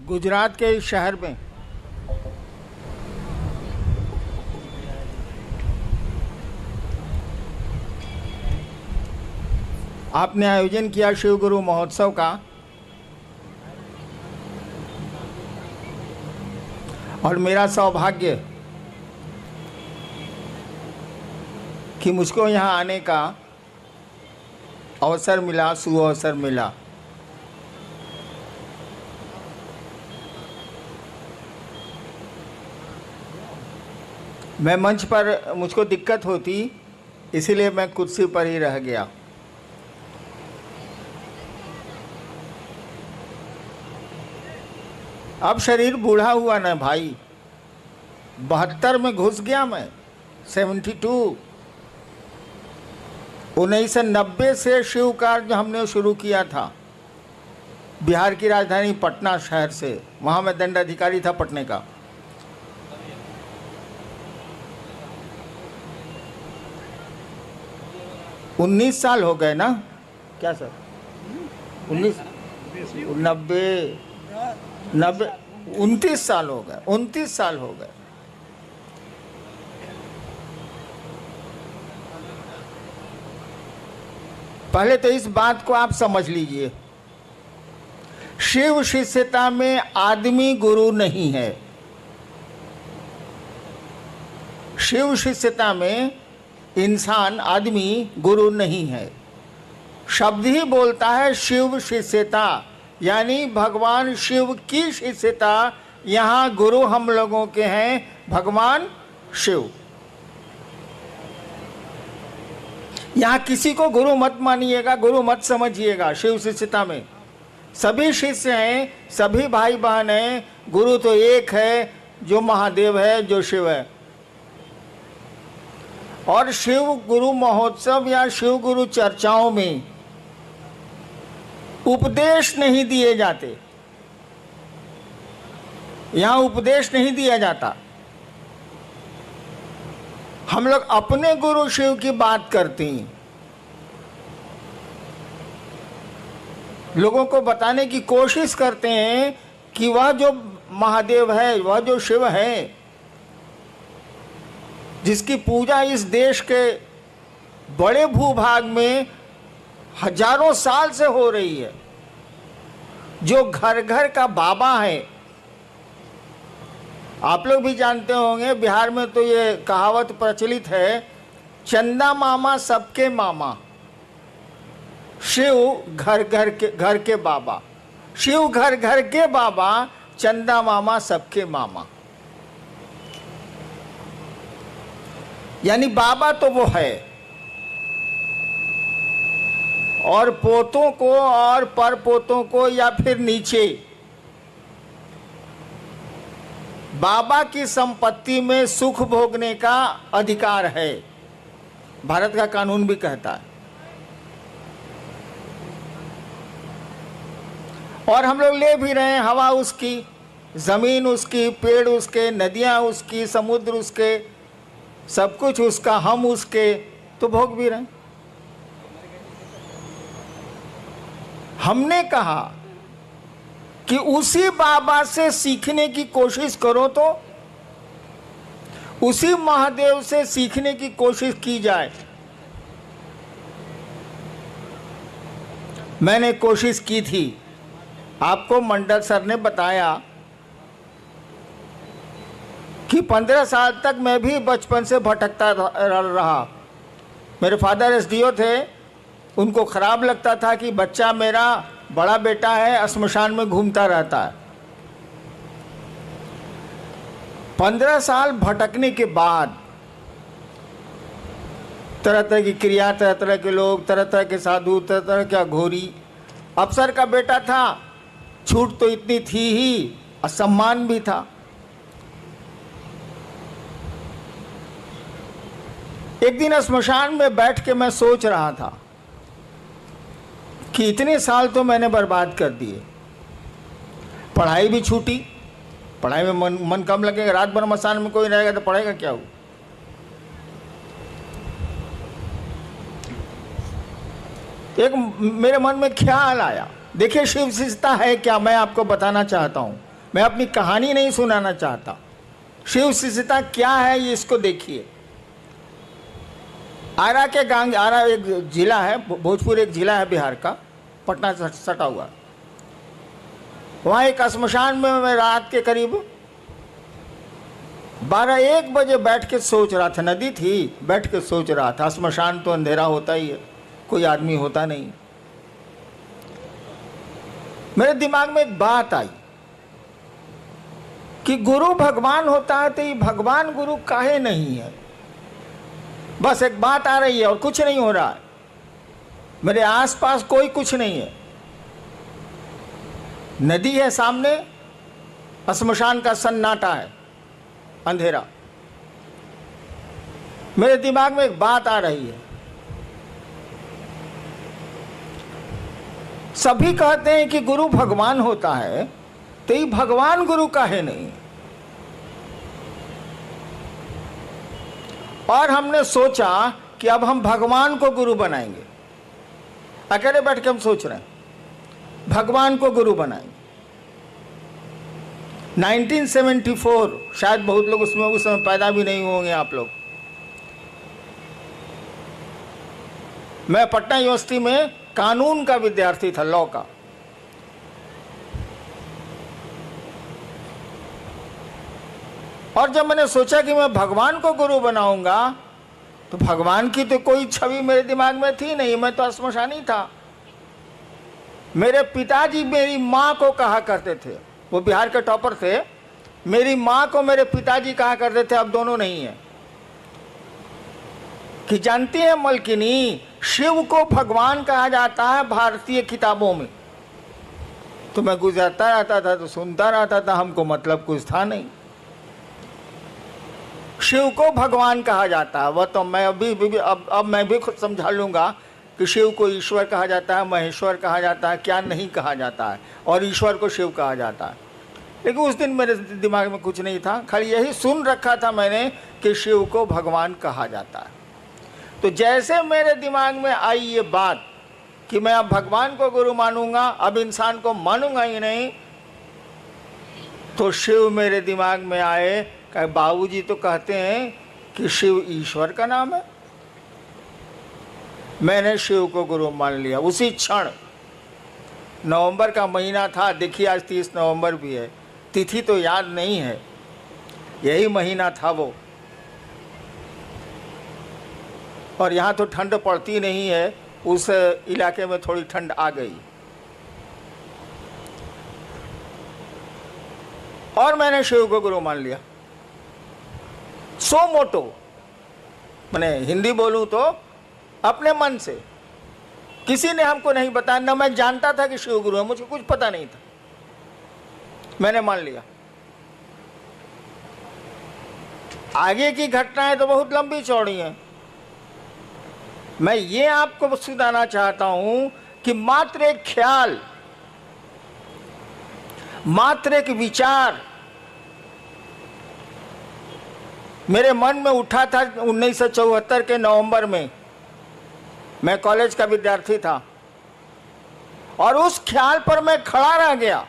गुजरात के इस शहर में आपने आयोजन किया शिव गुरु महोत्सव का, और मेरा सौभाग्य कि मुझको यहाँ आने का अवसर मिला, सुअवसर मिला। मैं मंच पर मुझको दिक्कत होती, इसीलिए मैं कुर्सी पर ही रह गया। अब शरीर बूढ़ा हुआ ना भाई, 72 में घुस गया मैं, 72। 1990 से शिव कार्य हमने शुरू किया था बिहार की राजधानी पटना शहर से। वहाँ मैं दंडाधिकारी था पटने का। उन्नीस साल हो गए ना, क्या सर? 29 साल हो गए, 29 साल हो गए। पहले तो इस बात को आप समझ लीजिए, शिव शिष्यता में आदमी गुरु नहीं है। शिव शिष्यता में इंसान, आदमी गुरु नहीं है। शब्द ही बोलता है शिव शिष्यता, यानी भगवान शिव की शिष्यता। यहाँ गुरु हम लोगों के हैं भगवान शिव। यहाँ किसी को गुरु मत मानिएगा, गुरु मत समझिएगा। शिव शिष्यता में सभी शिष्य हैं, सभी भाई बहन हैं। गुरु तो एक है, जो महादेव है, जो शिव है। और शिव गुरु महोत्सव या शिव गुरु चर्चाओं में उपदेश नहीं दिए जाते। यहाँ उपदेश नहीं दिया जाता। हम लोग अपने गुरु शिव की बात करते हैं, लोगों को बताने की कोशिश करते हैं कि वह जो महादेव है, वह जो शिव है, जिसकी पूजा इस देश के बड़े भूभाग में हजारों साल से हो रही है, जो घर घर का बाबा है। आप लोग भी जानते होंगे, बिहार में तो ये कहावत प्रचलित है, चंदा मामा सबके मामा, शिव घर घर के बाबा। शिव घर घर के बाबा, चंदा मामा सबके मामा। यानी बाबा तो वो है, और पोतों को और परपोतों को या फिर नीचे बाबा की संपत्ति में सुख भोगने का अधिकार है। भारत का कानून भी कहता है। और हम लोग ले भी रहे हैं, हवा उसकी, जमीन उसकी, पेड़ उसके, नदियां उसकी, समुद्र उसके, सब कुछ उसका, हम उसके, तो भोग भी रहे हैं। हमने कहा कि उसी बाबा से सीखने की कोशिश करो, तो उसी महादेव से सीखने की कोशिश की जाए। मैंने कोशिश की थी, आपको मंडल सर ने बताया कि 15 साल तक मैं भी बचपन से भटकता रहा। मेरे फादर एसडीओ थे, उनको खराब लगता था कि बच्चा मेरा, बड़ा बेटा है, श्मशान में घूमता रहता है। 15 साल भटकने के बाद तरह तरह की क्रिया, तरह तरह के लोग, तरह तरह के साधु, तरह तरह का घोरी। अफसर का बेटा था, छूट तो इतनी थी ही, असम्मान भी था। एक दिन श्मशान में बैठ के मैं सोच रहा था कि इतने साल तो मैंने बर्बाद कर दिए। पढ़ाई भी छूटी, पढ़ाई में मन कम लगेगा। रात भर मसान में कोई रहेगा तो पढ़ेगा क्या? हो एक मेरे मन में ख्याल आया, देखिए शिव शिष्यता है क्या, मैं आपको बताना चाहता हूँ। मैं अपनी कहानी नहीं सुनाना चाहता। शिव शिष्यता क्या है ये इसको देखिए। आरा के गांग, आरा एक जिला है, भोजपुर एक जिला है बिहार का, पटना से सटा हुआ। वहाँ एक श्मशान में मैं रात के करीब 12-1 बजे बैठ के सोच रहा था। नदी थी, बैठ के सोच रहा था। श्मशान तो अंधेरा होता ही है, कोई आदमी होता नहीं। मेरे दिमाग में एक बात आई कि गुरु भगवान होता है तो ये भगवान गुरु काहे नहीं है। बस एक बात आ रही है और कुछ नहीं हो रहा है। मेरे आसपास कोई कुछ नहीं है, नदी है सामने, श्मशान का सन्नाटा है, अंधेरा। मेरे दिमाग में एक बात आ रही है, सभी कहते हैं कि गुरु भगवान होता है तो ये भगवान गुरु काहे नहीं। और हमने सोचा कि अब हम भगवान को गुरु बनाएंगे। अकेले बैठ के हम सोच रहे हैं भगवान को गुरु बनाएंगे। 1974, शायद बहुत लोग उसमें उस समय पैदा भी नहीं होंगे आप लोग। मैं पटना यूनिवर्सिटी में कानून का विद्यार्थी था, लॉ का। और जब मैंने सोचा कि मैं भगवान को गुरु बनाऊंगा तो भगवान की तो कोई छवि मेरे दिमाग में थी नहीं, मैं तो श्मशानी था। मेरे पिताजी मेरी माँ को कहा करते थे, वो बिहार के टॉपर थे, मेरी माँ को मेरे पिताजी कहा करते थे, अब दोनों नहीं है, कि जानती है मलकिनी, शिव को भगवान कहा जाता है भारतीय किताबों में। तो मैं गुजरता रहता था तो सुनता रहता था, हमको मतलब कुछ था नहीं। शिव को भगवान कहा जाता है, वह तो मैं अब मैं भी खुद समझा लूँगा कि शिव को ईश्वर कहा जाता है, महेश्वर कहा जाता है, क्या नहीं कहा जाता है, और ईश्वर को शिव कहा जाता है। लेकिन उस दिन मेरे दिमाग में कुछ नहीं था, खाली यही सुन रखा था मैंने कि शिव को भगवान कहा जाता है। तो जैसे मेरे दिमाग में आई ये बात कि मैं अब भगवान को गुरु मानूंगा, अब इंसान को मानूंगा ही नहीं, तो शिव मेरे दिमाग में आए। बाबूजी तो कहते हैं कि शिव ईश्वर का नाम है। मैंने शिव को गुरु मान लिया उसी क्षण। नवंबर का महीना था, देखिए आज 30 नवंबर भी है, तिथि तो याद नहीं है, यही महीना था वो। और यहाँ तो ठंड पड़ती नहीं है, उस इलाके में थोड़ी ठंड आ गई। और मैंने शिव को गुरु मान लिया, सो मोटो, मैंने हिंदी बोलूं तो अपने मन से। किसी ने हमको नहीं बताया, ना मैं जानता था कि शिव गुरु है, मुझे कुछ पता नहीं था, मैंने मान लिया। आगे की घटनाएं तो बहुत लंबी चौड़ी हैं। मैं ये आपको सुनाना चाहता हूं कि मात्र एक ख्याल, मात्र एक विचार मेरे मन में उठा था 1974 के नवंबर में। मैं कॉलेज का विद्यार्थी था और उस ख्याल पर मैं खड़ा रह गया,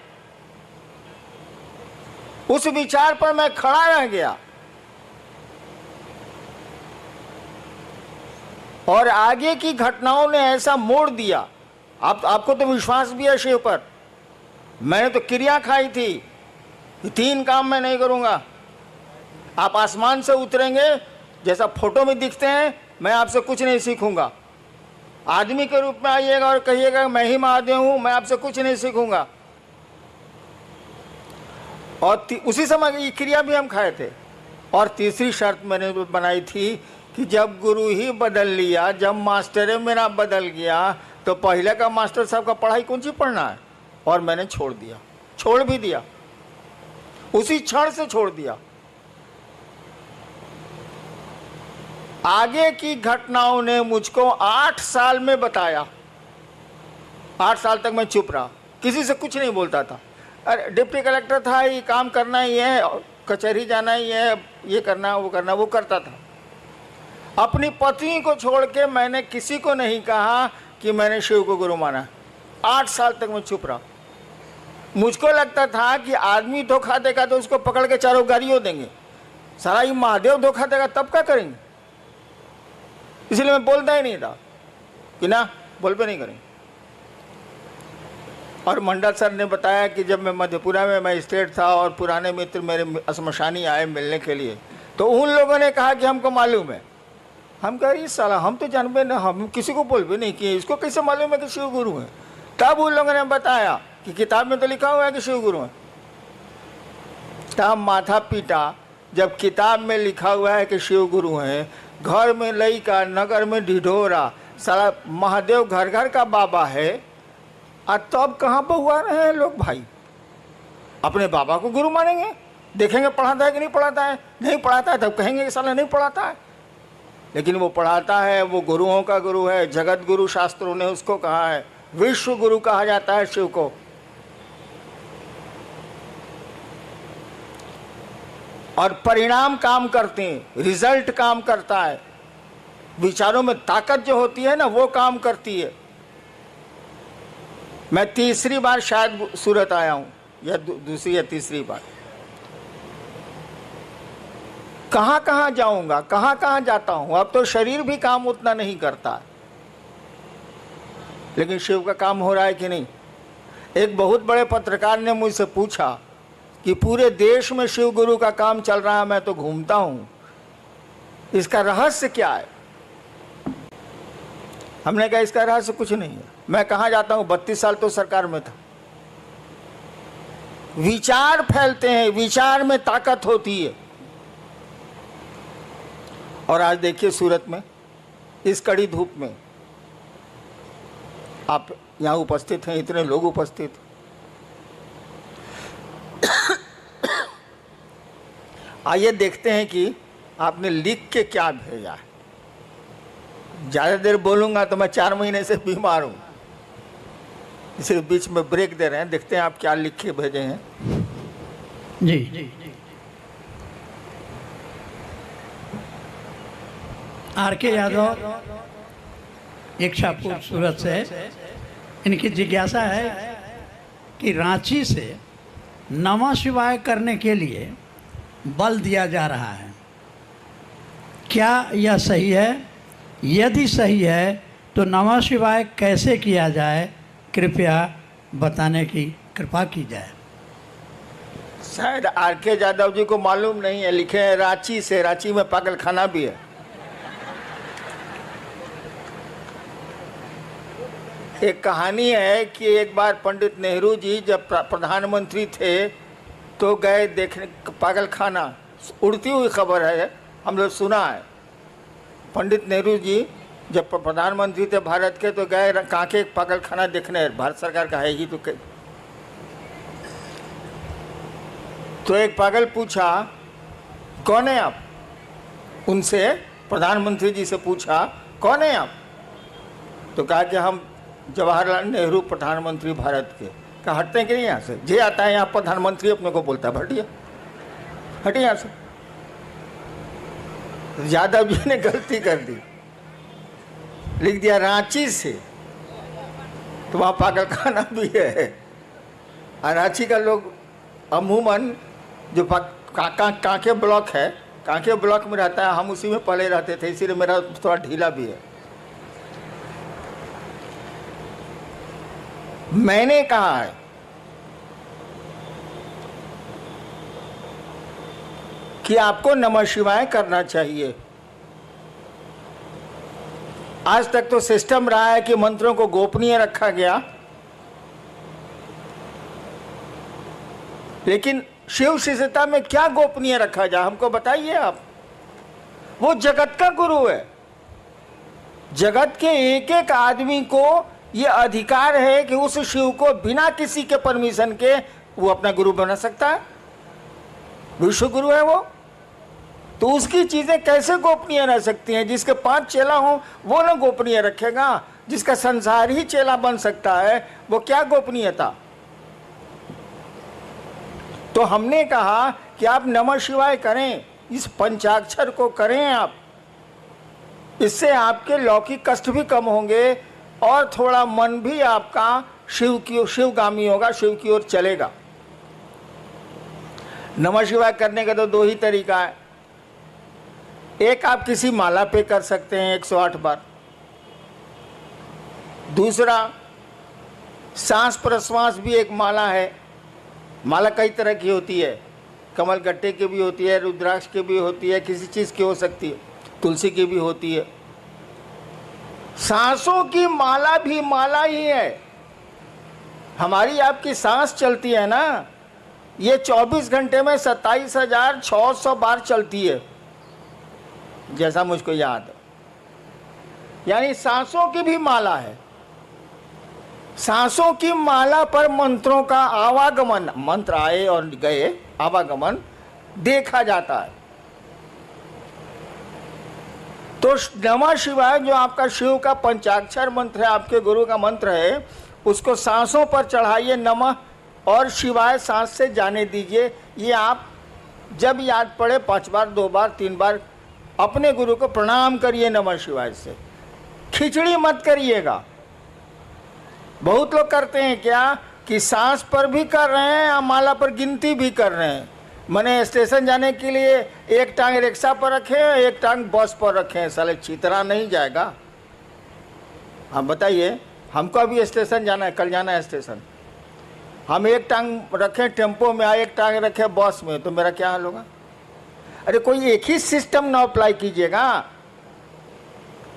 उस विचार पर मैं खड़ा रह गया। और आगे की घटनाओं ने ऐसा मोड़ दिया। आपको तो विश्वास भी है शिव पर। मैंने तो क्रिया खाई थी कि 3 काम मैं नहीं करूंगा। आप आसमान से उतरेंगे जैसा फोटो में दिखते हैं, मैं आपसे कुछ नहीं सीखूंगा। आदमी के रूप में आइएगा और कहिएगा मैं ही महादेव हूं, मैं आपसे कुछ नहीं सीखूंगा। और उसी समय ये क्रिया भी हम खाए थे। और तीसरी शर्त मैंने बनाई थी कि जब गुरु ही बदल लिया, जब मास्टर मेरा बदल गया, तो पहले का मास्टर साहब का पढ़ाई कौन सी पढ़ना है। और मैंने छोड़ दिया, छोड़ भी दिया, उसी क्षण से छोड़ दिया। आगे की घटनाओं ने मुझको 8 साल में बताया। 8 साल तक मैं चुप रहा, किसी से कुछ नहीं बोलता था। अरे डिप्टी कलेक्टर था, ये काम करना ही है, कचहरी जाना ही है, ये करना वो करना, वो करता था। अपनी पत्नी को छोड़ के मैंने किसी को नहीं कहा कि मैंने शिव को गुरु माना। 8 साल तक मैं चुप रहा। मुझको लगता था कि आदमी धोखा देगा तो उसको पकड़ के चारों गाड़ियों देंगे, सारा ये महादेव धोखा देगा तब क्या करेंगे। इसलिए मैं बोलता ही नहीं था कि ना बोल पे नहीं करेंगे। और मंडल सर ने बताया कि जब मैं मधेपुरा में मजिस्ट्रेट था और पुराने मित्र मेरे असमशानी आए मिलने के लिए, तो उन लोगों ने कहा कि हमको मालूम है। हम कह रही साला हम तो जानबे ना, हम किसी को बोल भी नहीं किए, इसको कैसे मालूम है कि शिव गुरु है। तब उन लोगों ने बताया कि किताब में तो लिखा हुआ है कि शिव गुरु है। तब माथा पीटा, जब किताब में लिखा हुआ है कि शिव गुरु हैं, घर में लइका नगर में ढिढोरा, साला महादेव घर घर का बाबा है, और तब कहाँ पर हुआ रहे हैं लोग भाई। अपने बाबा को गुरु मानेंगे, देखेंगे पढ़ाता है कि नहीं पढ़ाता है, नहीं पढ़ाता है तब कहेंगे कि साला नहीं पढ़ाता है। लेकिन वो पढ़ाता है, वो गुरुओं का गुरु है, जगत गुरु शास्त्रों ने उसको कहा है, विश्व गुरु कहा जाता है शिव को। और परिणाम काम करते हैं, रिजल्ट काम करता है, विचारों में ताकत जो होती है ना वो काम करती है। मैं तीसरी बार शायद सूरत आया हूं, या दूसरी या तीसरी बार। कहां कहां जाऊंगा, कहां कहां जाता हूं। अब तो शरीर भी काम उतना नहीं करता, लेकिन शिव का काम हो रहा है कि नहीं। एक बहुत बड़े पत्रकार ने मुझसे पूछा कि पूरे देश में शिव गुरु का काम चल रहा है, मैं तो घूमता हूं, इसका रहस्य क्या है। हमने कहा इसका रहस्य कुछ नहीं है, मैं कहाँ जाता हूँ, 32 साल तो सरकार में था। विचार फैलते हैं, विचार में ताकत होती है। और आज देखिए सूरत में इस कड़ी धूप में आप यहाँ उपस्थित हैं, इतने लोग उपस्थित। आइए देखते हैं कि आपने लिख के क्या भेजा है। ज़्यादा देर बोलूँगा तो मैं 4 महीने से बीमार हूँ, इसलिए बीच में ब्रेक दे रहे हैं। देखते हैं आप क्या लिख के भेजे हैं। जी आर.के. यादव इच्छापुर सूरत से, इनकी जिज्ञासा है कि रांची से नमः शिवाय करने के लिए बल दिया जा रहा है, क्या यह सही है? यदि सही है तो नमः शिवाय कैसे किया जाए, कृपया बताने की कृपा की जाए। शायद आर.के. यादव जी को मालूम नहीं है, लिखे हैं रांची से। रांची में पागल खाना भी है। एक कहानी है कि एक बार पंडित नेहरू जी जब प्रधानमंत्री थे तो गए देखने पागल खाना, उड़ती हुई खबर है, हम लोग सुना है। पंडित नेहरू जी जब प्रधानमंत्री थे भारत के तो गए कांके पागल खाना देखने, भारत सरकार का है ही तो एक पागल पूछा कौन है आप, उनसे प्रधानमंत्री जी से पूछा कौन है आप, तो कहा कि हम जवाहरलाल नेहरू प्रधानमंत्री भारत के। कहा हटते हैं कि नहीं यहाँ से, जे आता है यहाँ प्रधानमंत्री अपने को बोलता है, हटिए हटिए यहाँ से। यादव जी ने गलती कर दी, लिख दिया रांची से, तो वहाँ पागल खाना भी है। और रांची का लोग अमूमन जो कांके ब्लॉक है, कांके ब्लॉक में रहता है, हम उसी में पहले रहते थे, इसीलिए मेरा थोड़ा ढीला भी है। मैंने कहा है कि आपको नमः शिवाय करना चाहिए। आज तक तो सिस्टम रहा है कि मंत्रों को गोपनीय रखा गया, लेकिन शिव शिष्यता में क्या गोपनीय रखा जाए, हमको बताइए आप। वो जगत का गुरु है, जगत के एक एक आदमी को ये अधिकार है कि उस शिव को बिना किसी के परमिशन के वो अपना गुरु बना सकता है। विश्व गुरु है वो, तो उसकी चीजें कैसे गोपनीय रह सकती हैं। जिसके 5 चेला हो वो ना गोपनीय रखेगा, जिसका संसार ही चेला बन सकता है वो क्या गोपनीयता। तो हमने कहा कि आप नमः शिवाय करें, इस पंचाक्षर को करें आप, इससे आपके लौकिक कष्ट भी कम होंगे और थोड़ा मन भी आपका शिवगामी होगा, शिव की ओर चलेगा। नमः शिवाय करने का तो दो ही तरीका है। एक, आप किसी माला पे कर सकते हैं 108 बार। दूसरा, सांस प्रश्वास भी एक माला है। माला कई तरह की होती है, कमल गट्टे की भी होती है, रुद्राक्ष की भी होती है, किसी चीज़ की हो सकती है, तुलसी की भी होती है। सांसों की माला भी माला ही है। हमारी आपकी सांस चलती है ना, ये 24 घंटे में 27,600 बार चलती है, जैसा मुझको याद है। यानी सांसों की भी माला है। सांसों की माला पर मंत्रों का आवागमन, मंत्र आए और गए, आवागमन देखा जाता है। तो नमः शिवाय जो आपका शिव का पंचाक्षर मंत्र है, आपके गुरु का मंत्र है, उसको सांसों पर चढ़ाइए, नमः और शिवाय सांस से जाने दीजिए। ये आप जब याद पड़े 5 बार, 2 बार, 3 बार अपने गुरु को प्रणाम करिए नमः शिवाय से। खिचड़ी मत करिएगा। बहुत लोग करते हैं क्या कि सांस पर भी कर रहे हैं और माला पर गिनती भी कर रहे हैं। मैंने स्टेशन जाने के लिए एक टांग रिक्शा पर रखे, एक टांग बस पर रखे, साले चितरा नहीं जाएगा। हाँ बताइए, हमको अभी स्टेशन जाना है, कल जाना है स्टेशन, हम एक टांग रखें टेम्पो में, एक टांग रखे बस में, तो मेरा क्या हाल होगा? अरे कोई एक ही सिस्टम ना अप्लाई कीजिएगा।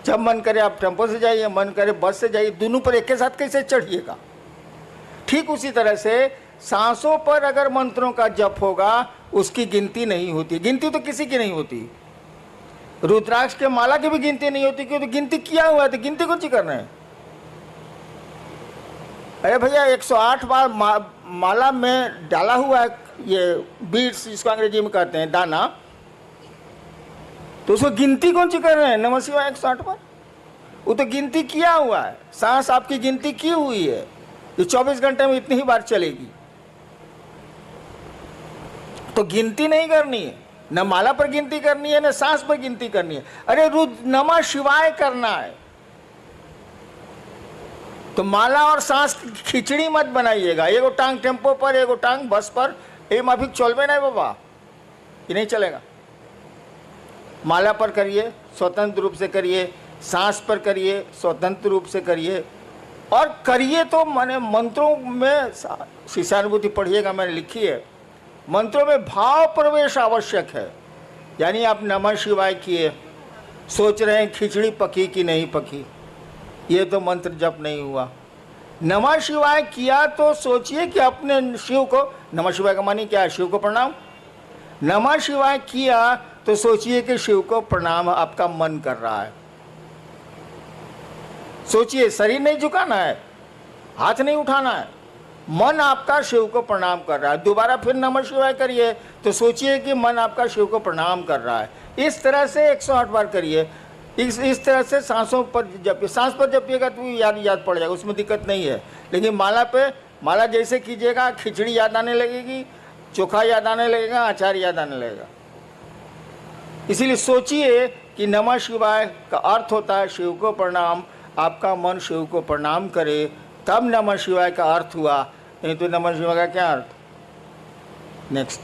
जब मन करे आप टेम्पो से जाइए, मन करे बस से जाइए, दोनों पर एक के साथ कैसे चढ़िएगा? ठीक उसी तरह से सांसों पर अगर मंत्रों का जप होगा, उसकी गिनती नहीं होती। गिनती तो किसी की नहीं होती। रुद्राक्ष के माला की भी गिनती नहीं होती, क्योंकि गिनती किया हुआ है, तो गिनती कुछ ही करना है। अरे भैया 108 बार माला में डाला हुआ है ये बीड्स, जिसको अंग्रेजी में कहते हैं दाना, तो उसको गिनती कौन सी कर रहे हैं? नमः शिवाय 108 बार, वो तो गिनती किया हुआ है। सांस आपकी गिनती की हुई है, ये 24 घंटे में इतनी ही बार चलेगी, तो गिनती नहीं करनी है। न माला पर गिनती करनी है, न सांस पर गिनती करनी है। अरे नमः शिवाय करना है, तो माला और सांस की खिचड़ी मत बनाइएगा। एगो टांग टेम्पो पर, एगो टांग बस पर, ये माफिक चलबे नहीं बाबा, ये नहीं चलेगा। माला पर करिए, स्वतंत्र रूप से करिए, सांस पर करिए, स्वतंत्र रूप से करिए, और करिए तो माने मंत्रों में शिष्यानुभूति पढ़िएगा, मैंने लिखी है। मंत्रों में भाव प्रवेश आवश्यक है। यानी आप नमः शिवाय किए, सोच रहे हैं खिचड़ी पकी कि नहीं पकी, ये तो मंत्र जप नहीं हुआ। नमः शिवाय किया तो सोचिए कि अपने शिव को, नमः शिवाय का मानी क्या है? शिव को प्रणाम। नमः शिवाय किया तो सोचिए कि शिव को प्रणाम आपका मन कर रहा है। सोचिए, शरीर नहीं झुकाना है, हाथ नहीं उठाना है, मन आपका शिव को प्रणाम कर रहा है। दोबारा फिर नमः शिवाय करिए तो सोचिए कि मन आपका शिव को प्रणाम कर रहा है। इस तरह से 108 बार करिए। इस तरह से सांसों पर जपिए। सांस पर जपिएगा तो याद पड़ जाएगा, उसमें दिक्कत नहीं है। लेकिन माला जैसे कीजिएगा, खिचड़ी याद आने लगेगी, चोखा याद आने लगेगा, अचार याद आने लगेगा। इसीलिए सोचिए कि नमः शिवाय का अर्थ होता है शिव को प्रणाम। आपका मन शिव को प्रणाम करे, तब नमः शिवाय का अर्थ हुआ। नहीं तो नमः शिवाय का क्या अर्थ? नेक्स्ट।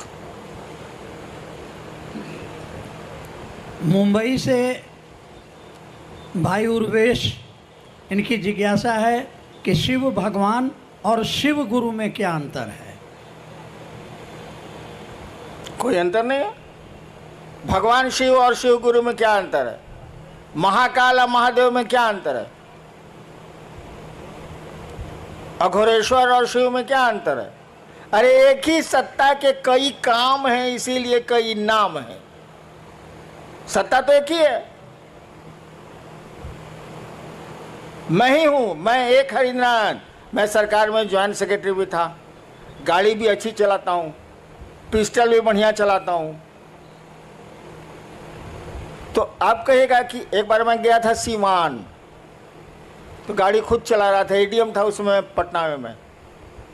मुंबई से भाई उर्वेश, इनकी जिज्ञासा है कि शिव भगवान और शिव गुरु में क्या अंतर है? कोई अंतर नहीं है। भगवान शिव और शिव गुरु में क्या अंतर है? महाकाल और महादेव में क्या अंतर है? अघोरेश्वर और शिव में क्या अंतर है? अरे एक ही सत्ता के कई काम हैं, इसीलिए कई नाम हैं। सत्ता तो एक ही है। मैं ही हूं, मैं एक हरिनारायण। मैं सरकार में ज्वाइंट सेक्रेटरी भी था, गाड़ी भी अच्छी चलाता हूं, पिस्टल भी बढ़िया चलाता हूं। तो आप कहेगा कि एक बार मैं गया था सीवान, तो गाड़ी खुद चला रहा था, एडीएम था उसमें पटना में। मैं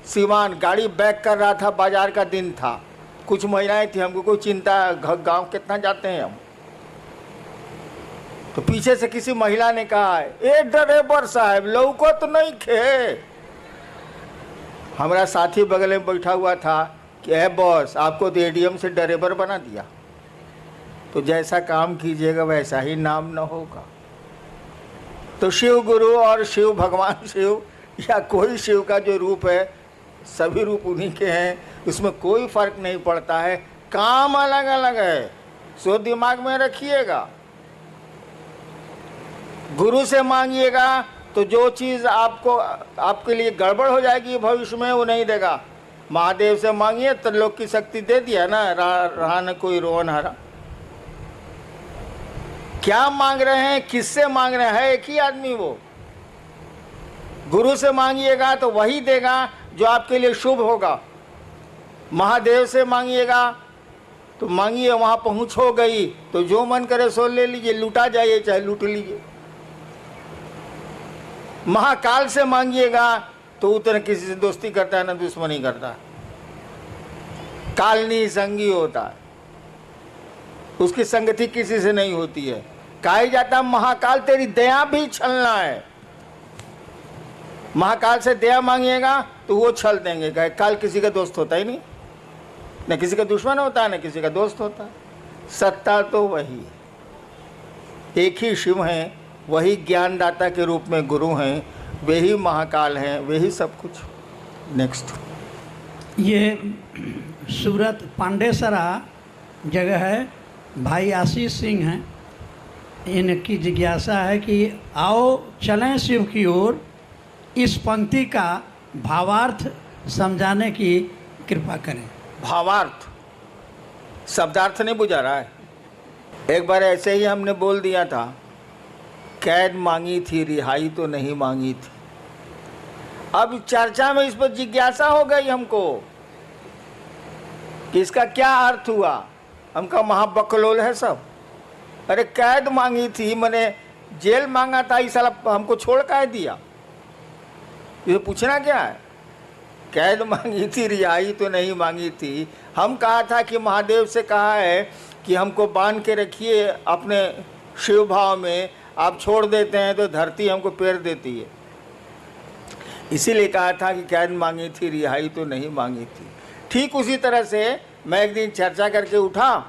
सीवान गाड़ी बैक कर रहा था, बाजार का दिन था, कुछ महिलाएं थी, हमको कोई चिंता, गांव कितना जाते हैं हम। तो पीछे से किसी महिला ने कहा, ए ड्राइवर साहब लौको तो नहीं खे, हमारा साथी बगल में बैठा हुआ था कि ए बॉस, आपको तो एडीएम से ड्राइवर बना दिया, तो जैसा काम कीजिएगा वैसा ही नाम न होगा। तो शिव गुरु और शिव भगवान शिव या कोई शिव का जो रूप है, सभी रूप उन्हीं के हैं, उसमें कोई फर्क नहीं पड़ता है, काम अलग अलग है, सो दिमाग में रखिएगा। गुरु से मांगिएगा तो जो चीज़ आपको आपके लिए गड़बड़ हो जाएगी भविष्य में, वो नहीं देगा। महादेव से मांगिए तो लोग की शक्ति दे दिया ना, रहा न कोई रोवन हरा। क्या मांग रहे हैं, किससे मांग रहे हैं, एक ही आदमी वो। गुरु से मांगिएगा तो वही देगा जो आपके लिए शुभ होगा। महादेव से मांगिएगा तो मांगिए, वहाँ पहुँच हो गई तो जो मन करे सो ले लीजिए, लूटा जाइए चाहे लूट लीजिए। महाकाल से मांगिएगा तो उतना किसी से दोस्ती करता है ना दुश्मनी करता है, कालनी संगी होता है, उसकी संगति किसी से नहीं होती है। कहा जाता महाकाल तेरी दया भी छलना है। महाकाल से दया मांगिएगा तो वो छल देंगे। कहे काल किसी का दोस्त होता ही नहीं, न किसी का दुश्मन होता है न किसी का दोस्त होता है। सत्ता तो वही है, एक ही शिव हैं, वही ज्ञानदाता के रूप में गुरु हैं, वही महाकाल हैं, वही सब कुछ। नेक्स्ट, ये सूरत पांडेसरा जगह है, भाई आशीष सिंह हैं, इनकी जिज्ञासा है कि आओ चलें शिव की ओर, इस पंक्ति का भावार्थ समझाने की कृपा करें। भावार्थ, शब्दार्थ नहीं बुझा रहा है। एक बार ऐसे ही हमने बोल दिया था, कैद मांगी थी रिहाई तो नहीं मांगी थी। अब चर्चा में इस पर जिज्ञासा हो गई हमको कि इसका क्या अर्थ हुआ। हमका महाबकलोल है सब। अरे कैद मांगी थी, मैंने जेल मांगा था, इस साल हमको छोड़ काहे दिया, ये पूछना क्या है। कैद मांगी थी रिहाई तो नहीं मांगी थी। हम कहा था कि महादेव से कहा है कि हमको बांध के रखिए अपने शिव भाव में, आप छोड़ देते हैं तो धरती हमको पैर देती है। इसीलिए कहा था कि कैद मांगी थी रिहाई तो नहीं मांगी थी। ठीक उसी तरह से मैं एक दिन चर्चा करके उठा,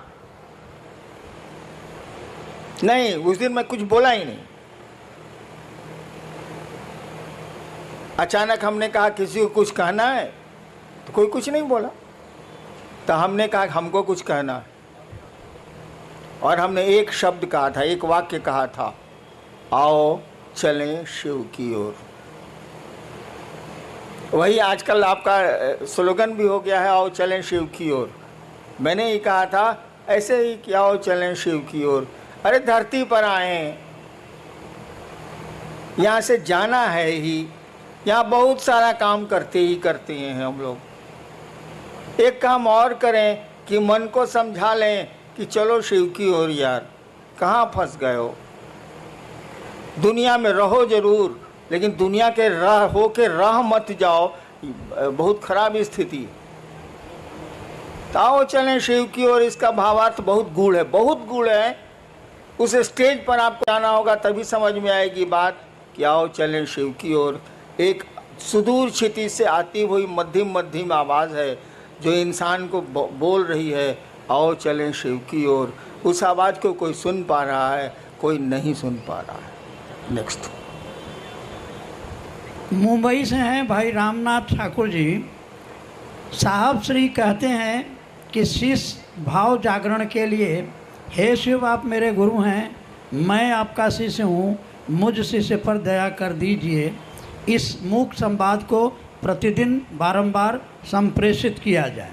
नहीं उस दिन मैं कुछ बोला ही नहीं। अचानक हमने कहा किसी को कुछ कहना है तो कोई कुछ नहीं बोला, तो हमने कहा हमको कुछ कहना है, और हमने एक शब्द कहा था, एक वाक्य कहा था, आओ चलें शिव की ओर। वही आजकल आपका स्लोगन भी हो गया है, आओ चलें शिव की ओर। मैंने ही कहा था ऐसे ही कि आओ चलें शिव की ओर। अरे धरती पर आए, यहाँ से जाना है ही, यहाँ बहुत सारा काम करते हैं हम लोग। एक काम और करें कि मन को समझा लें कि चलो शिव की ओर यार, कहाँ फंस गए हो। दुनिया में रहो जरूर, लेकिन दुनिया के राह हो के राह मत जाओ, बहुत खराब स्थिति है। आओ चलें शिव की ओर, इसका भावार्थ बहुत गूढ़ है, बहुत गूढ़ है। उस स्टेज पर आपको जाना होगा तभी समझ में आएगी बात कि आओ चलें शिव की ओर। एक सुदूर क्षितिज से आती हुई मध्यम मध्यम आवाज़ है जो इंसान को बोल रही है, आओ चलें शिव की ओर। उस आवाज़ को कोई सुन पा रहा है, कोई नहीं सुन पा रहा है। नेक्स्ट, मुंबई से हैं भाई रामनाथ ठाकुर जी। साहब श्री कहते हैं कि शिष्य भाव जागरण के लिए, हे शिव आप मेरे गुरु हैं, मैं आपका शिष्य हूँ, मुझ शिष्य पर दया कर दीजिए। इस मूक संवाद को प्रतिदिन बारंबार संप्रेषित किया जाए।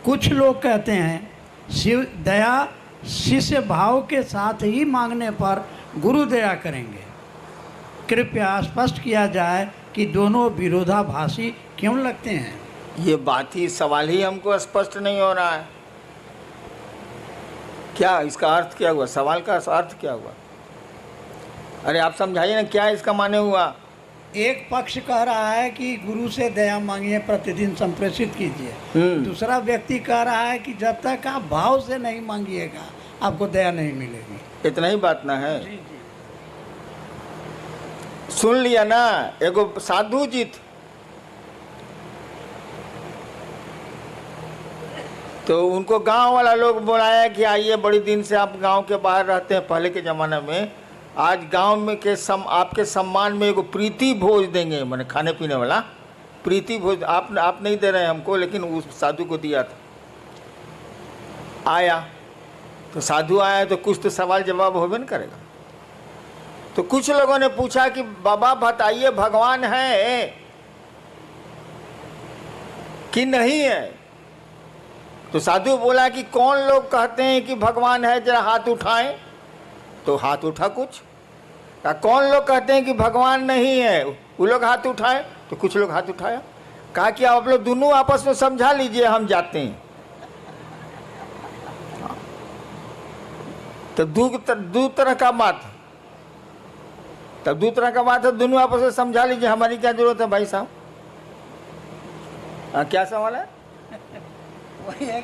कुछ लोग कहते हैं शिव दया शिष्य भाव के साथ ही मांगने पर गुरु दया करेंगे। कृपया स्पष्ट किया जाए कि दोनों विरोधाभासी क्यों लगते हैं। ये बात ही, सवाल ही हमको स्पष्ट नहीं हो रहा है। क्या इसका अर्थ क्या हुआ, सवाल का अर्थ क्या हुआ। अरे आप समझाइए ना, क्या इसका माने हुआ। एक पक्ष कह रहा है कि गुरु से दया मांगिए, प्रतिदिन संप्रेषित कीजिए। दूसरा व्यक्ति कह रहा है कि जब तक आप भाव से नहीं मांगिएगा आपको दया नहीं मिलेगी। इतना ही बात ना है। जी जी, सुन लिया ना। एगो साधु जी तो उनको गांव वाला लोग बुलाया कि आइए, बड़ी दिन से आप गांव के बाहर रहते हैं पहले के ज़माने में, आज गांव में के आपके सम्मान में एगो प्रीति भोज देंगे, मैंने खाने पीने वाला प्रीति भोज। आप नहीं दे रहे हैं हमको, लेकिन उस साधु को दिया था। आया तो साधु आया तो कुछ तो सवाल जवाब होबे न करेगा। तो कुछ लोगों ने पूछा कि बाबा बताइए, भगवान है कि नहीं है? तो साधु बोला कि कौन लोग कहते हैं कि भगवान है, जरा हाथ उठाएं। तो हाथ उठा कुछ। कौन लोग कहते हैं कि भगवान नहीं है, वो लोग हाथ उठाए। तो कुछ लोग हाथ उठाया। कहा कि आप लोग दोनों आपस में समझा लीजिए, हम जाते हैं। तो दो तरह का बात, तब दो तरह का बात है, दोनों आपस में समझा लीजिए, हमारी क्या जरूरत है भाई साहब। क्या सवाल है? वही है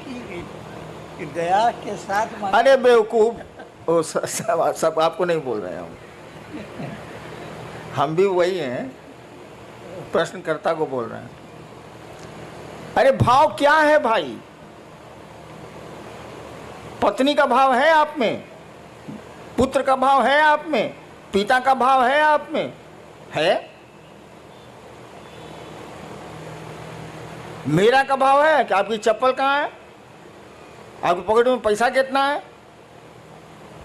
कि दया के साथ। अरे बेवकूफ, वो सब आपको नहीं बोल रहे हैं हम भी वही हैं, प्रश्नकर्ता को बोल रहे हैं। अरे भाव क्या है भाई? पत्नी का भाव है आप में, पुत्र का भाव है आप में, पिता का भाव है आप में, है? मेरा का भाव है कि आपकी चप्पल कहाँ है, आपकी पॉकेट में पैसा कितना है,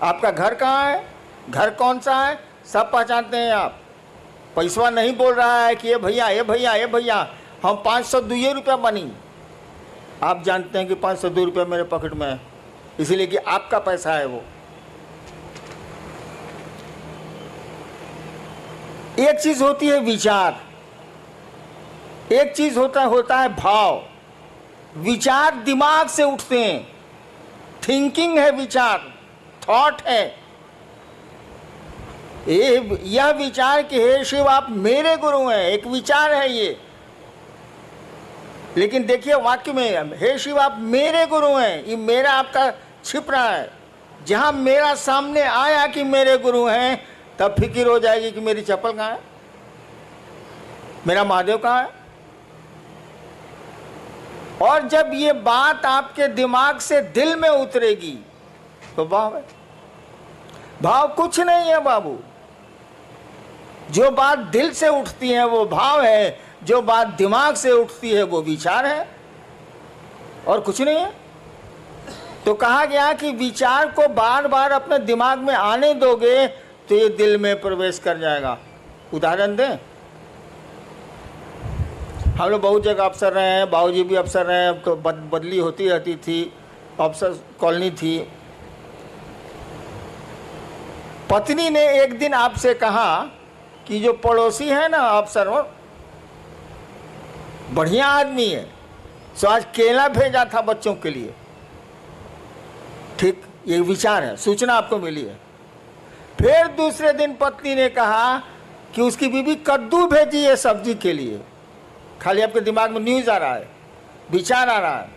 आपका घर कहाँ है, घर कौन सा है, सब पहचानते हैं आप। पैसवा नहीं बोल रहा है कि ये भैया ये भैया ये भैया हम 502 रुपया बनी। आप जानते हैं कि 502 रुपया मेरे पॉकेट में है, इसीलिए कि आपका पैसा है वो। एक चीज होती है विचार, एक चीज होता है भाव। विचार दिमाग से उठते हैं, थिंकिंग है विचार, थॉट है। यह विचार कि हे शिव आप मेरे गुरु हैं, एक विचार है ये। लेकिन देखिए वाक्य में हे शिव आप मेरे गुरु हैं, ये मेरा आपका छिप रहा है। जहां मेरा सामने आया कि मेरे गुरु हैं, तब फिक्र हो जाएगी कि मेरी चप्पल कहाँ है, मेरा महादेव कहाँ है। और जब ये बात आपके दिमाग से दिल में उतरेगी तो भाव है। भाव कुछ नहीं है बाबू, जो बात दिल से उठती है वो भाव है, जो बात दिमाग से उठती है वो विचार है, और कुछ नहीं है। तो कहा गया कि विचार को बार बार अपने दिमाग में आने दोगे तो ये दिल में प्रवेश कर जाएगा। उदाहरण दें, हम लोग बहुत जगह अफसर रहे हैं, बाबूजी भी अफसर रहे हैं, तो बदली होती रहती थी, अफसर कॉलोनी थी। पत्नी ने एक दिन आपसे कहा कि जो पड़ोसी है ना अफसर, वो बढ़िया आदमी है, सो आज केला भेजा था बच्चों के लिए। ठीक, ये विचार है, सूचना आपको मिली है। फिर दूसरे दिन पत्नी ने कहा कि उसकी बीवी कद्दू भेजी है सब्जी के लिए। खाली आपके दिमाग में न्यूज आ रहा है, विचार आ रहा है।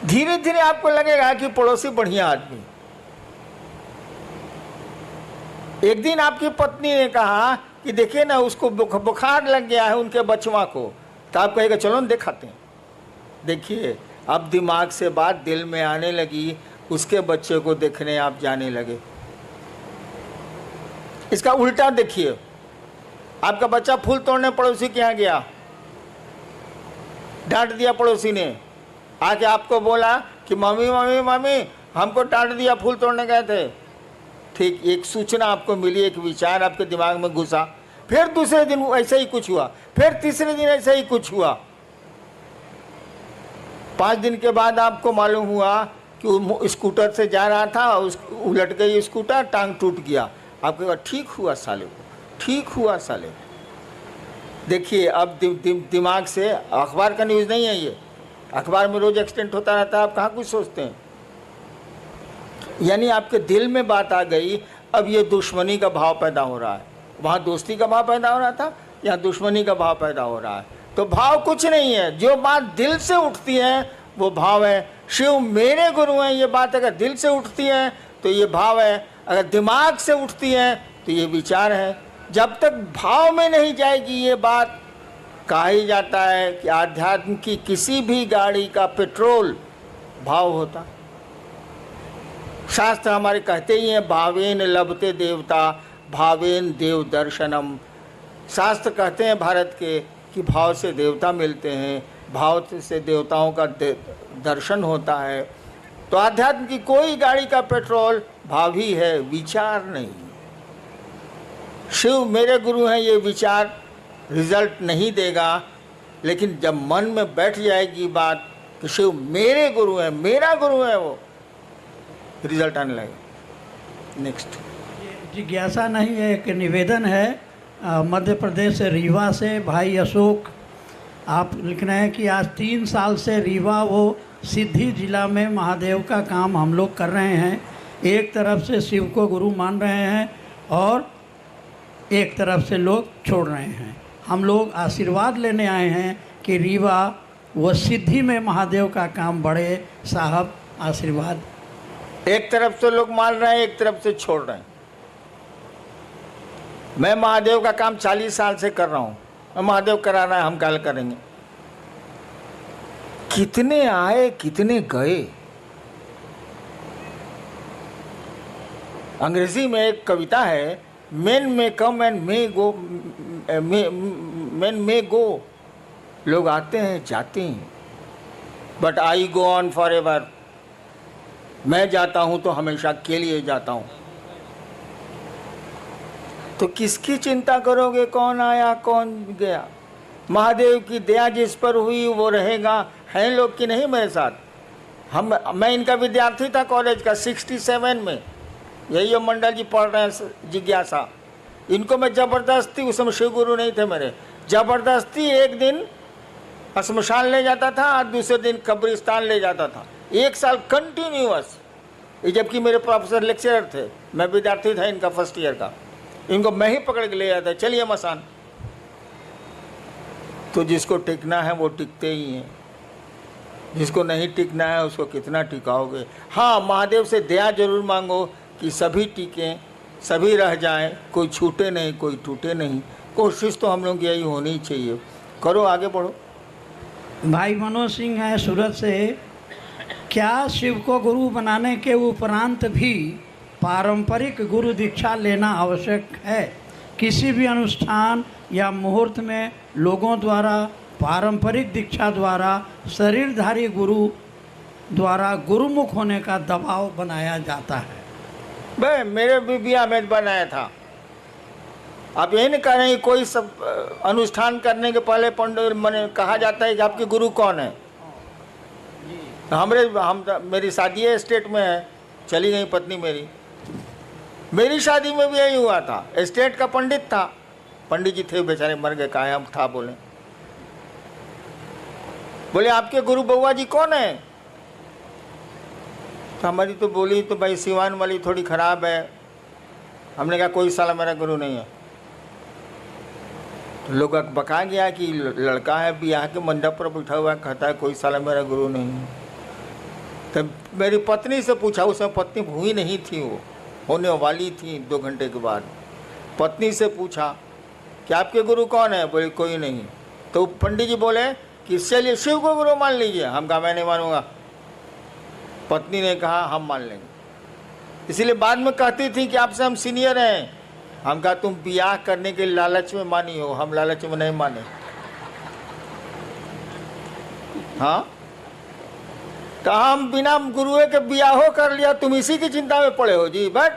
धीरे धीरे आपको लगेगा कि पड़ोसी बढ़िया आदमी। एक दिन आपकी पत्नी ने कहा कि देखिए ना उसको बुखार लग गया है उनके बचवा को, तो आप कहेगा चलो ना दिखाते हैं। देखिए अब दिमाग से बात दिल में आने लगी, उसके बच्चे को देखने आप जाने लगे। इसका उल्टा देखिए, आपका बच्चा फूल तोड़ने पड़ोसी के यहाँ गया, डांट दिया पड़ोसी ने, आके आपको बोला कि मम्मी मम्मी मम्मी हमको डांट दिया, फूल तोड़ने गए थे। ठीक, एक सूचना आपको मिली, एक विचार आपके दिमाग में घुसा। फिर दूसरे दिन ऐसा ही कुछ हुआ, फिर तीसरे दिन ऐसा ही कुछ हुआ। 5 दिन के बाद आपको मालूम हुआ कि वो स्कूटर से जा रहा था, उलट गई स्कूटर, टांग टूट गया। आपको कहा ठीक हुआ साले को, ठीक हुआ साले। देखिए अब दिमाग से, अखबार का न्यूज़ नहीं है ये, अखबार में रोज एक्सीडेंट होता रहता है, आप कहाँ कुछ सोचते हैं। यानी आपके दिल में बात आ गई, अब ये दुश्मनी का भाव पैदा हो रहा है। वहाँ दोस्ती का भाव पैदा हो रहा था, यहाँ दुश्मनी का भाव पैदा हो रहा है। तो भाव कुछ नहीं है, जो बात दिल से उठती है वो भाव है। शिव मेरे गुरु हैं, ये बात अगर दिल से उठती है तो ये भाव है, अगर दिमाग से उठती है तो ये विचार है। जब तक भाव में नहीं जाएगी ये बात, कहा ही जाता है कि आध्यात्म की किसी भी गाड़ी का पेट्रोल भाव होता। शास्त्र हमारे कहते ही हैं भावेन लभते देवता भावेन देव दर्शनम। शास्त्र कहते हैं भारत के कि भाव से देवता मिलते हैं, भाव से देवताओं का दर्शन होता है। तो आध्यात्म की कोई गाड़ी का पेट्रोल भाव ही है, विचार नहीं। शिव मेरे गुरु हैं ये विचार रिजल्ट नहीं देगा, लेकिन जब मन में बैठ जाएगी बात कि शिव मेरे गुरु हैं, मेरा गुरु है, वो रिजल्ट आने लगेगा। नेक्स्ट जिज्ञासा नहीं है, एक निवेदन है। मध्य प्रदेश रीवा से भाई अशोक आप लिख रहे हैं कि आज 3 साल से रीवा वो सिद्धि जिला में महादेव का काम हम लोग कर रहे हैं। एक तरफ से शिव को गुरु मान रहे हैं और एक तरफ से लोग छोड़ रहे हैं। हम लोग आशीर्वाद लेने आए हैं कि रीवा व सिद्धि में महादेव का काम बढ़े। साहब आशीर्वाद। एक तरफ से लोग मान रहे हैं, एक तरफ से छोड़ रहे हैं। मैं महादेव का काम 40 साल से कर रहा हूं। महादेव करा रहा है, हम कल करेंगे। कितने आए कितने गए। अंग्रेजी में एक कविता है, मेन में come and may go, main मे गो। लोग आते हैं जाते हैं, but I go on for ever. मैं जाता हूं तो हमेशा के लिए जाता हूं। तो किसकी चिंता करोगे, कौन आया कौन गया। महादेव की दया जिस पर हुई वो रहेगा। हैं लोग कि नहीं मेरे साथ। मैं इनका विद्यार्थी था कॉलेज का 67 में। यही जो मंडल जी पढ़ रहे हैं जिज्ञासा, इनको मैं ज़बरदस्ती, उस समय शिव गुरु नहीं थे मेरे, ज़बरदस्ती एक दिन शमशान ले जाता था और दूसरे दिन कब्रिस्तान ले जाता था। 1 साल कंटिन्यूअस। जबकि मेरे प्रोफेसर लेक्चरर थे, मैं विद्यार्थी था इनका फर्स्ट ईयर का। इनको मैं ही पकड़ के ले जाता, चलिए मसान। तो जिसको टिकना है वो टिकते ही हैं, जिसको नहीं टिकना है उसको कितना टिकाओगे। हाँ, महादेव से दया जरूर मांगो कि सभी टिकें, सभी रह जाएं, कोई छूटे नहीं, कोई टूटे नहीं। कोशिश तो हम लोग की यही होनी चाहिए। करो, आगे बढ़ो। भाई मनोज सिंह है सूरत से। क्या शिव को गुरु बनाने के उपरांत भी पारंपरिक गुरु दीक्षा लेना आवश्यक है? किसी भी अनुष्ठान या मुहूर्त में लोगों द्वारा पारंपरिक दीक्षा द्वारा शरीरधारी गुरु द्वारा गुरुमुख होने का दबाव बनाया जाता है। भाई मेरे भी बिया में बनाया था। आप यही नहीं कह रहे हैं, कोई सब अनुष्ठान करने के पहले पंडित मैंने कहा जाता है कि आपके गुरु कौन है। मेरी शादी है स्टेट में है, चली गई पत्नी मेरी शादी में भी यही हुआ था। स्टेट का पंडित था, पंडित जी थे बेचारे, मर गए, कहा हम था। बोले आपके गुरु बउआ जी कौन है? तो हमारी तो बोली तो भाई सिवान वाली थोड़ी खराब है। हमने कहा कोई साला मेरा गुरु नहीं है। तो लोग बका गया कि लड़का है ब्याह के मंडप पर बैठा हुआ, कहता है कोई साला मेरा गुरु नहीं है। तब मेरी पत्नी से पूछा, उसमें पत्नी हुई नहीं थी, वो होने वाली थी 2 घंटे के बाद। पत्नी से पूछा कि आपके गुरु कौन है? बोले कोई नहीं। तो पंडित जी बोले कि चलिए शिव को गुरु मान लीजिए। हम कहा मैं नहीं मानूंगा। पत्नी ने कहा हम मान लेंगे। इसीलिए बाद में कहती थी कि आपसे हम सीनियर हैं। हम कहा तुम ब्याह करने के लालच में मानी हो, हम लालच में नहीं माने। हाँ, तो हम बिना गुरुए के ब्याहो कर लिया, तुम इसी की चिंता में पड़े हो जी। बट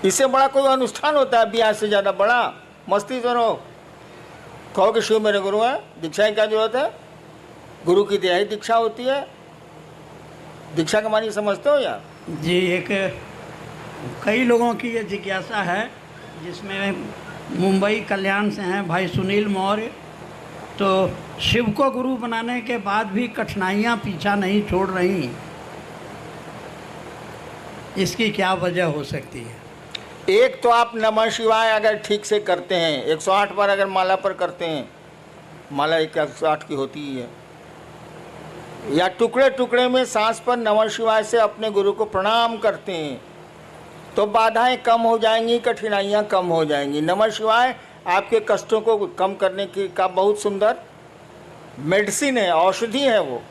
इससे बड़ा कोई अनुष्ठान होता है ब्याह से ज़्यादा बड़ा? मस्ती करो, कहो कि शिव मेरे गुरु हैं। दीक्षा की क्या जरूरत है? गुरु की दया ही दीक्षा होती है। दीक्षा का मानी समझते हो यार? जी, एक कई लोगों की ये जिज्ञासा है, जिसमें मुंबई कल्याण से हैं भाई सुनील मौर्य। तो शिव को गुरु बनाने के बाद भी कठिनाइयाँ पीछा नहीं छोड़ रही, इसकी क्या वजह हो सकती है? एक तो आप नमः शिवाय अगर ठीक से करते हैं, 108 बार अगर माला पर करते हैं, माला 108 की होती ही है, या टुकड़े टुकड़े में सांस पर नमः शिवाय से अपने गुरु को प्रणाम करते हैं, तो बाधाएं कम हो जाएंगी, कठिनाइयां कम हो जाएंगी। नमः शिवाय आपके कष्टों को कम करने की का बहुत सुंदर मेडिसिन है, औषधि है वो।